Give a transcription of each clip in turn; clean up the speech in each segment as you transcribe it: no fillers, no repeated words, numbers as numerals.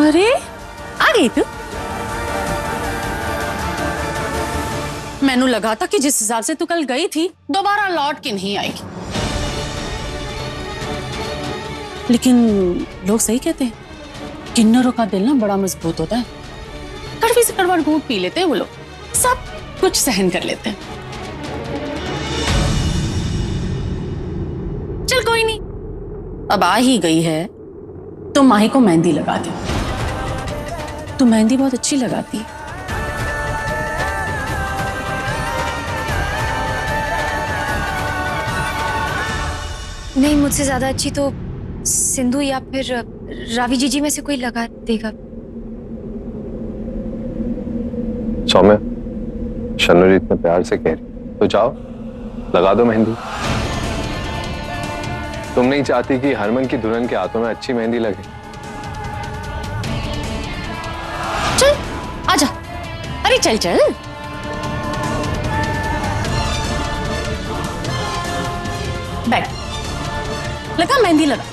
अरे आ गई तू। मैनू लगा था कि जिस हिसाब से तू कल गई थी दोबारा लौट के नहीं आएगी, लेकिन लोग सही कहते हैं, किन्नरों का दिल ना बड़ा मजबूत होता है। कड़वी से कड़वा घूंट पी लेते हैं वो लोग, सब कुछ सहन कर लेते हैं। चल कोई नहीं, अब आ ही गई है तो माही को मेहंदी लगा दे। तू मेहंदी बहुत अच्छी लगाती है। नहीं, मुझसे ज्यादा अच्छी तो सिंधु या फिर रावी जीजी में से कोई लगा देगा। सौम्या, शनुरी इतने प्यार से कह रही तो जाओ लगा दो मेहंदी। तुम नहीं चाहती कि हरमन की दुल्हन के हाथों में अच्छी मेहंदी लगे? चल आजा, अरे चल चल। बैठ, लगा मेहंदी लगा।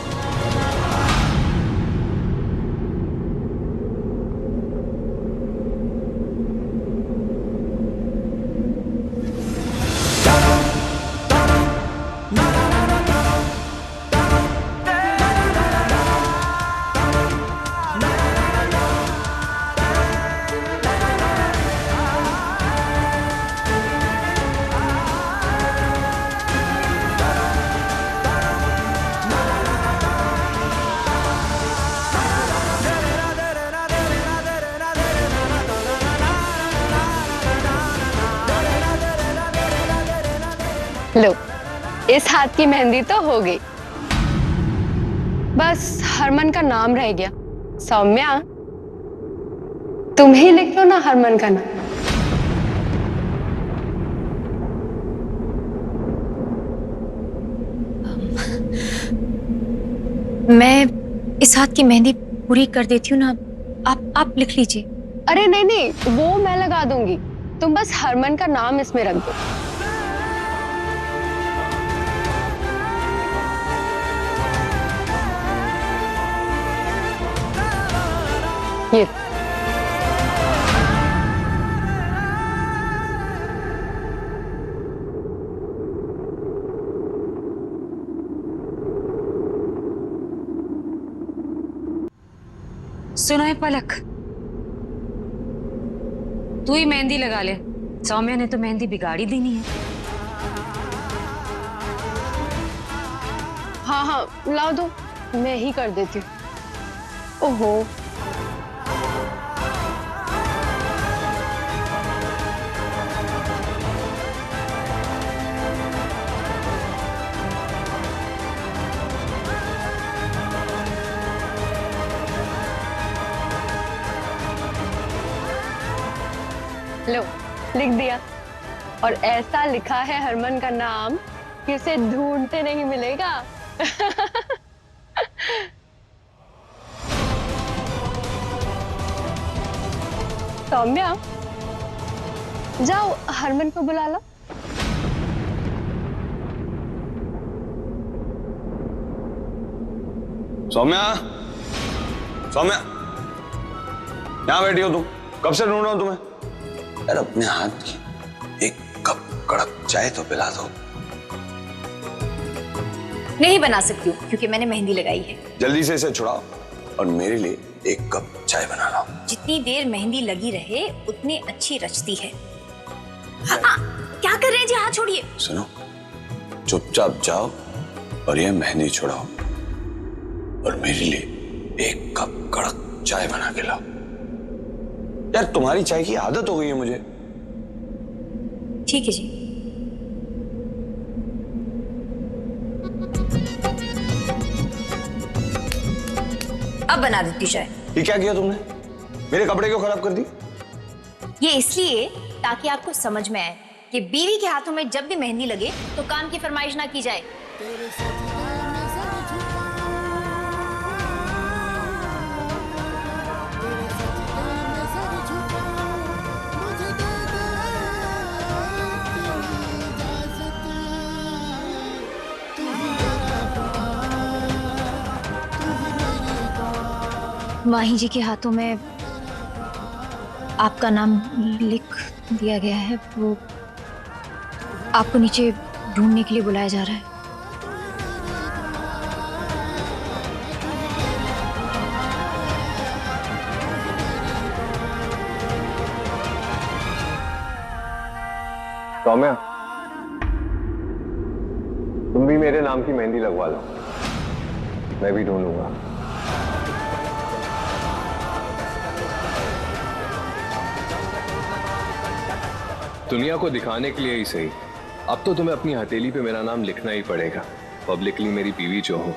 लो, इस हाथ की मेहंदी तो हो गई, बस हरमन का नाम रह गया। सौम्या, तुम ही लिख लो ना हरमन का नाम। मैं इस हाथ की मेहंदी पूरी कर देती हूँ ना, आप लिख लीजिए। अरे नहीं नहीं, वो मैं लगा दूंगी, तुम बस हरमन का नाम इसमें रख दो। ये सुनो है पलक, तू ही मेहंदी लगा ले। सौम्या ने तो मेहंदी बिगाड़ी दी नहीं है। हाँ हाँ, लाओ दो, मैं ही कर देती हूँ। ओहो, लो, लिख दिया। और ऐसा लिखा है हरमन का नाम कि उसे ढूंढते नहीं मिलेगा। सौम्या, जाओ हरमन को बुला लो। सौम्या, सौम्या, यहाँ बैठी हो तुम? कब से ढूंढ रहा हूं तुम्हें। यार अपने हाथ की एक कप कड़क चाय तो पिला दो। नहीं बना सकती हूँ क्योंकि मैंने मेहंदी लगाई है। जल्दी से इसे छुड़ाओ और मेरे लिए एक कप चाय बना लाओ। जितनी देर मेहंदी लगी रहे उतनी अच्छी रचती है। क्या कर रहे हैं जी, हाथ छोड़िए। सुनो, चुपचाप जाओ और ये मेहंदी छुड़ाओ और मेरे लिए एक कप कड़क चाय बना के लाओ। यार तुम्हारी चाय की आदत हो गई है मुझे। ठीक है जी। अब बना देती हूँ चाय। ये क्या किया तुमने? मेरे कपड़े क्यों खराब कर दी? ये इसलिए ताकि आपको समझ में आए कि बीवी के हाथों में जब भी मेहंदी लगे तो काम की फरमाइश ना की जाए। माही जी के हाथों में आपका नाम लिख दिया गया है। वो आपको नीचे ढूंढने के लिए बुलाया जा रहा है। सौम्या, तुम भी मेरे नाम की मेहंदी लगवा लो, मैं भी ढूंढूंगा। दुनिया को दिखाने के लिए ही सही, अब तो तुम्हें अपनी हथेली पे मेरा नाम लिखना ही पड़ेगा, पब्लिकली मेरी बीवी जो हो।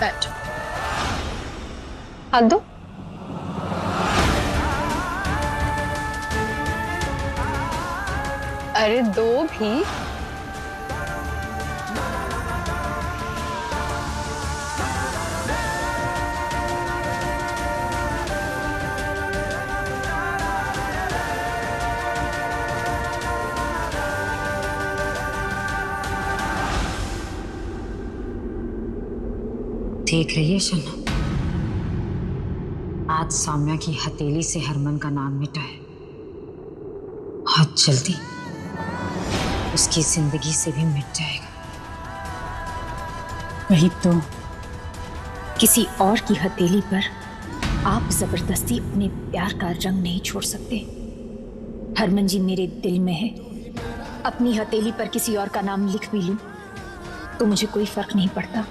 बैठ, हाथ दो। अरे दो भी। देख रही है शन्नू, आज सौम्या की हथेली से हरमन का नाम मिटा है। बहुत जल्दी उसकी जिंदगी से भी मिट जाएगा। वही तो, किसी और की हथेली पर आप जबरदस्ती अपने प्यार का रंग नहीं छोड़ सकते। हरमन जी मेरे दिल में है। अपनी हथेली पर किसी और का नाम लिख भी लूं तो मुझे कोई फर्क नहीं पड़ता।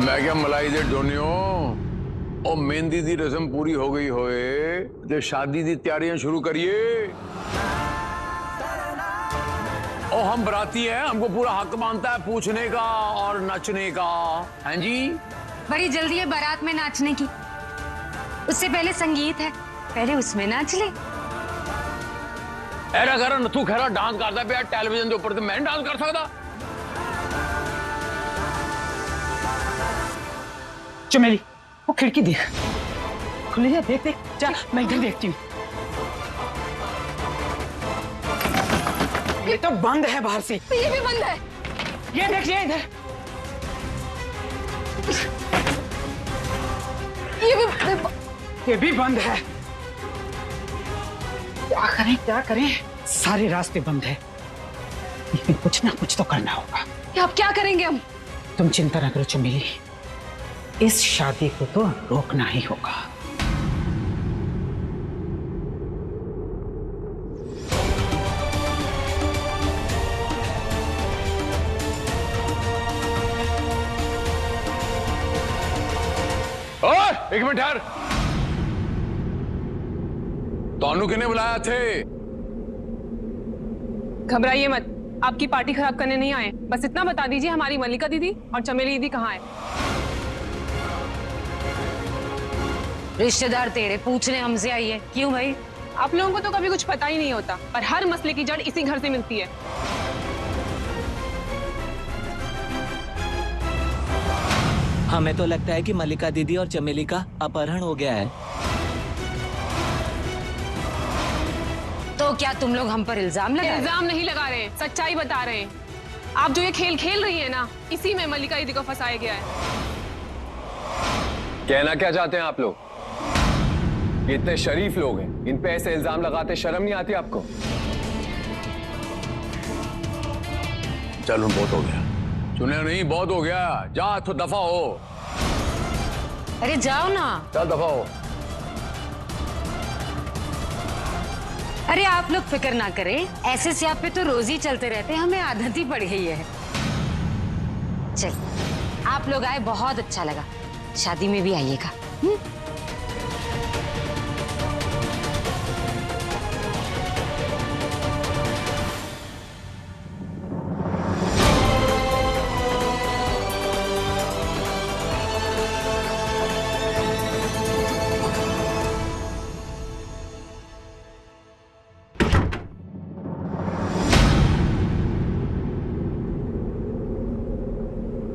मैं क्या मलाई दे डोनियो, ओ मेहंदी दी रस्म पूरी हो गई होए ते शादी दी तैयारियां शुरू करिए। ओ हम बराती हैं, हमको पूरा हक मानता है पूछने का और नचने का। हैं जी? बड़ी जल्दी है बारात में नाचने की। उससे पहले संगीत है, पहले उसमें नाच ले। ऐरा कर नथू खैरा डांस करता पे टेलीविजन के ऊपर, तो मैं डांस कर सकता? चमेली, वो खिड़की देख, खुली है, देख देख, जा मैं इधर देखती हूँ। ये तो बंद है बाहर से। ये भी बंद है। ये देख, ये इधर, ये भी बंद है। क्या करें क्या करें, सारे रास्ते बंद है, लेकिन कुछ ना कुछ तो करना होगा। अब क्या करेंगे हम? तुम चिंता ना करो चमेली, इस शादी को तो रोकना ही होगा। एक मिनट ठहर, तोनू किने बुलाया थे? घबराइए मत, आपकी पार्टी खराब करने नहीं आए। बस इतना बता दीजिए हमारी मल्लिका दीदी और चमेली दीदी कहाँ है? रिश्तेदार तेरे पूछने हमसे आई है। क्यों भाई? आप लोगों को तो कभी कुछ पता ही नहीं होता, पर हर मसले की जड़ इसी घर से मिलती है। हमें तो लगता है कि मल्लिका दीदी और चमेली का अपहरण हो गया है। तो क्या तुम लोग हम पर इल्जाम लगा रहे? इल्जाम नहीं लगा रहे, सच्चाई बता रहे हैं। आप जो ये खेल खेल रही है ना, इसी में मल्लिका दीदी को फंसाया गया है। कहना क्या चाहते हैं आप लोग? ये इतने शरीफ लोग हैं, इन पे ऐसे इल्जाम लगाते शर्म नहीं आती आपको? चलो बहुत हो गया, सुने नहीं, बहुत हो गया, जा तो दफा हो। अरे जाओ ना। चल दफा हो। अरे आप लोग फिक्र ना करें, ऐसे स्यापे तो रोज ही चलते रहते हैं, हमें आदत ही पड़ गई है। चल, आप लोग आए बहुत अच्छा लगा, शादी में भी आइएगा।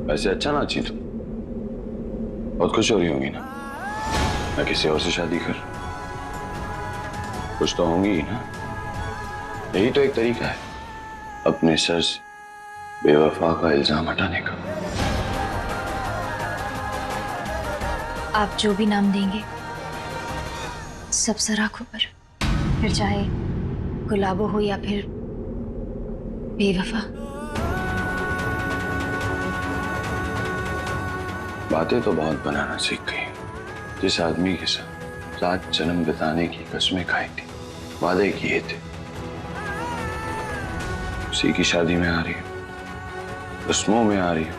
वैसे अच्छा नाची तुम। बहुत खुश हो रही होंगी ना? मैं किसी और से शादी कर, कुछ तो होंगी ही ना। यही तो एक तरीका है अपने सर से बेवफा का इल्जाम हटाने का। आप जो भी नाम देंगे सब सर आंखों पर, फिर चाहे गुलाबो हो या फिर बेवफा। बातें तो बहुत बनाना सीख गई। जिस आदमी के साथ 7 जन्म बिताने की कसमें खाई थी, वादे किए थे, उसी की शादी में आ रही हूँ, रस्मों में आ रही हूँ,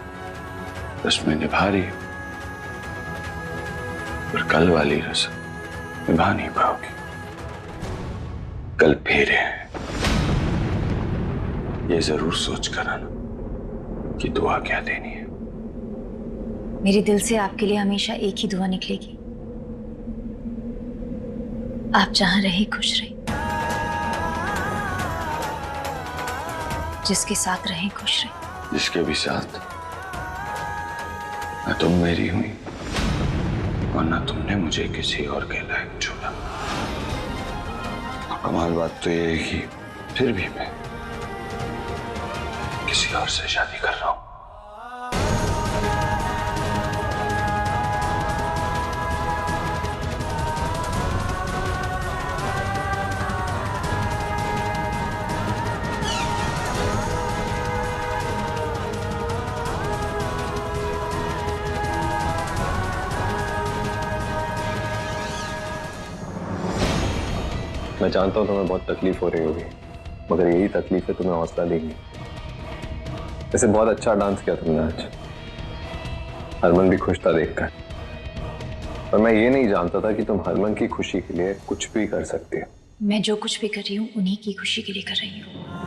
रस्में निभा रही हूँ, पर कल वाली रस्म निभा नहीं पाओगी। कल फेरे हैं, ये जरूर सोच कर आना कि दुआ क्या देनी है। मेरे दिल से आपके लिए हमेशा एक ही दुआ निकलेगी, आप जहां रहे खुश रहे, जिसके साथ रहे खुश रहे। जिसके भी साथ न तुम मेरी हुई और न तुमने मुझे किसी और के लायक छोड़ा। कमाल बात तो ये है कि फिर भी मैं किसी और से शादी कर रहा हूं। मैं जानता हूँ तुम्हें बहुत तकलीफ हो रही होगी, मगर यही तकलीफें तुम्हें हौसला देंगी। वैसे बहुत अच्छा डांस किया तुमने आज, हरमन भी खुश था देखकर। और मैं ये नहीं जानता था कि तुम हरमन की खुशी के लिए कुछ भी कर सकती हो। मैं जो कुछ भी कर रही हूँ उन्हीं की खुशी के लिए कर रही हूँ।